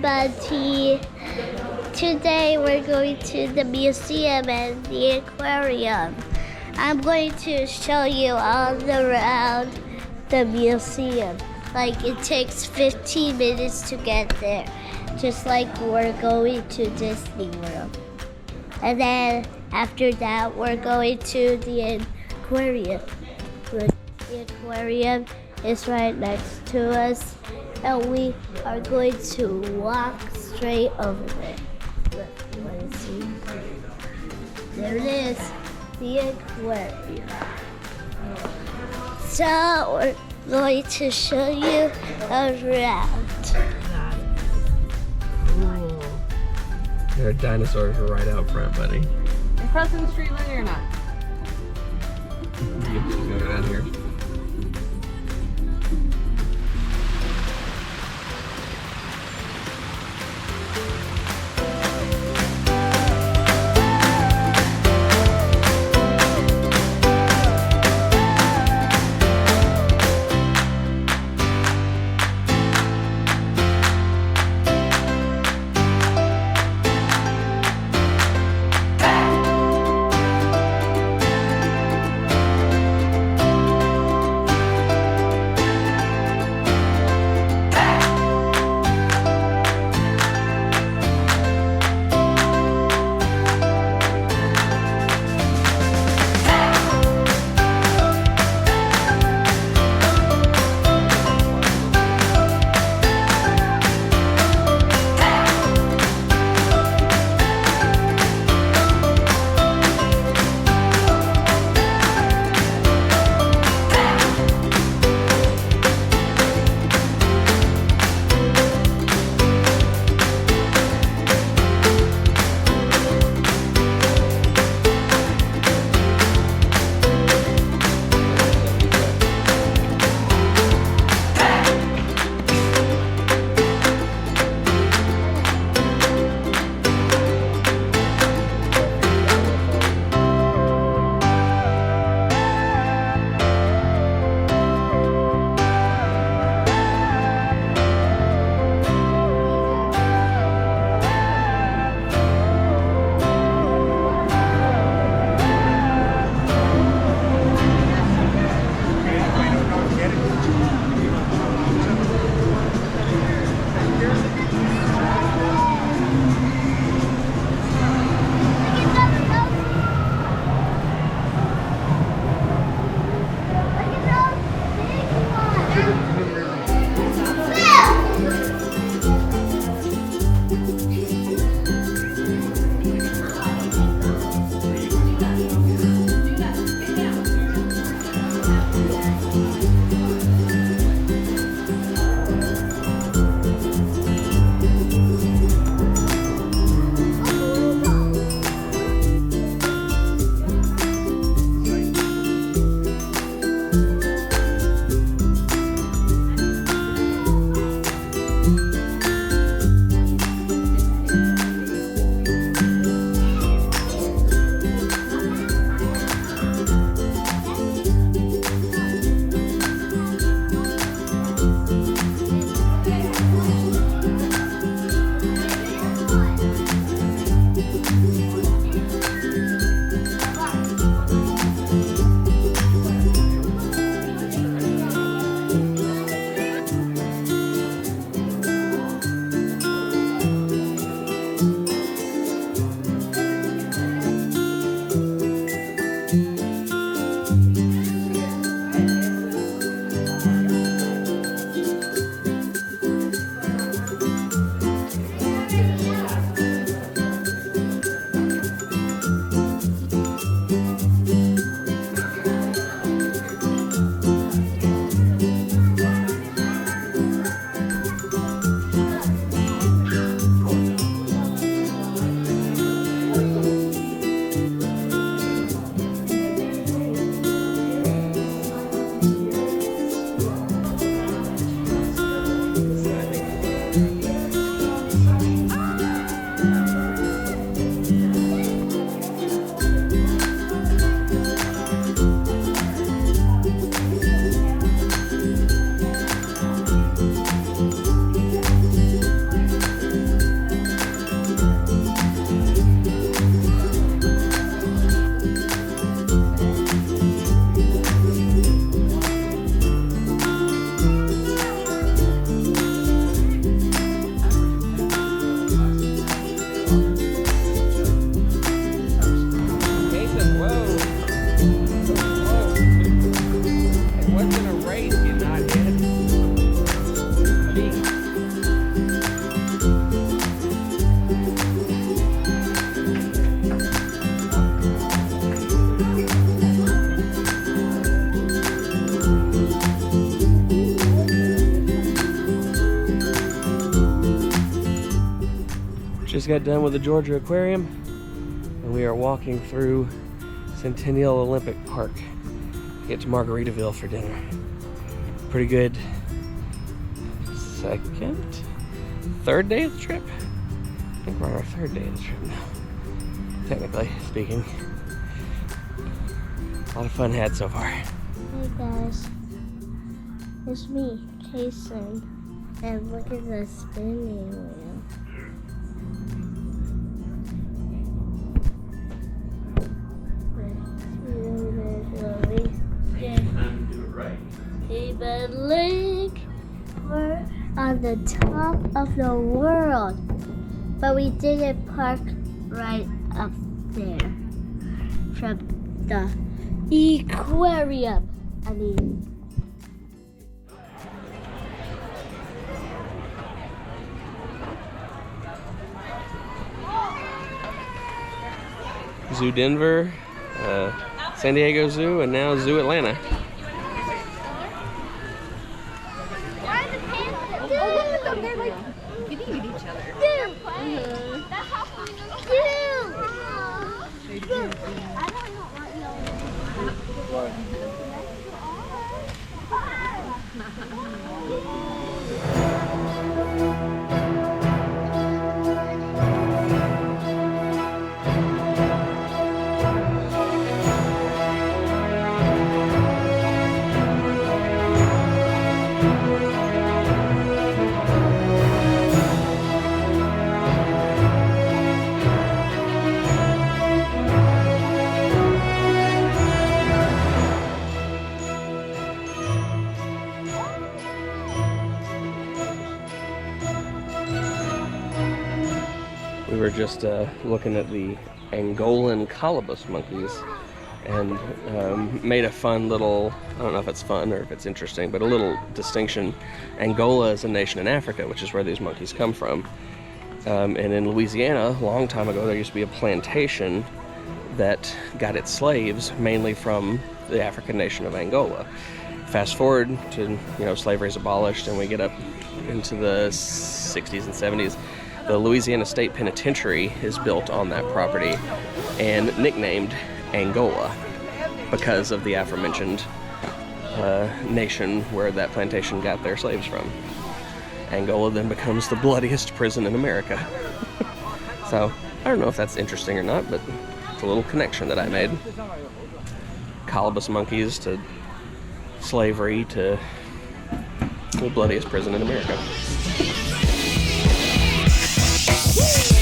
everybody. Today we're going to the museum and the aquarium. I'm going to show you all around the museum. Like it takes 15 minutes to get there, just like we're going to Disney World. And then after that, we're going to the aquarium. The aquarium is right next to us, and we are going to walk straight over there. Look, you want to see? There it is, the aquarium. So we're going to show you around. Cool. There are dinosaurs right out front, buddy. Are crossing the street linear or not? You can go down here. got done with the Georgia Aquarium, and we are walking through Centennial Olympic Park to get to Margaritaville for dinner. Pretty good third day of the trip? I think we're on our third day of the trip now, technically speaking. A lot of fun had so far. Hey guys, it's me, Cason, and look at the spinning wheel. Time to do it right. Hey, but look, we're on the top of the world, but we didn't park right up there from the aquarium. I mean, Zoo Denver, San Diego Zoo, and now Zoo Atlanta. why the pandas? Oh, look at them! They're like Getting at each other. Dude, that's how funny. Dude, I don't know. We were just looking at the Angolan colobus monkeys and made a fun little, I don't know if it's fun or if it's interesting, but a little distinction. Angola is a nation in Africa, which is where these monkeys come from. And in Louisiana, a long time ago, there used to be a plantation that got its slaves mainly from the African nation of Angola. Fast forward to, slavery is abolished and we get up into the 60s and 70s. The Louisiana State Penitentiary is built on that property and nicknamed Angola because of the aforementioned nation where that plantation got their slaves from. Angola then becomes the bloodiest prison in America. So, I don't know if that's interesting or not, but it's a little connection that I made. Colobus monkeys to slavery to the bloodiest prison in America. Woo!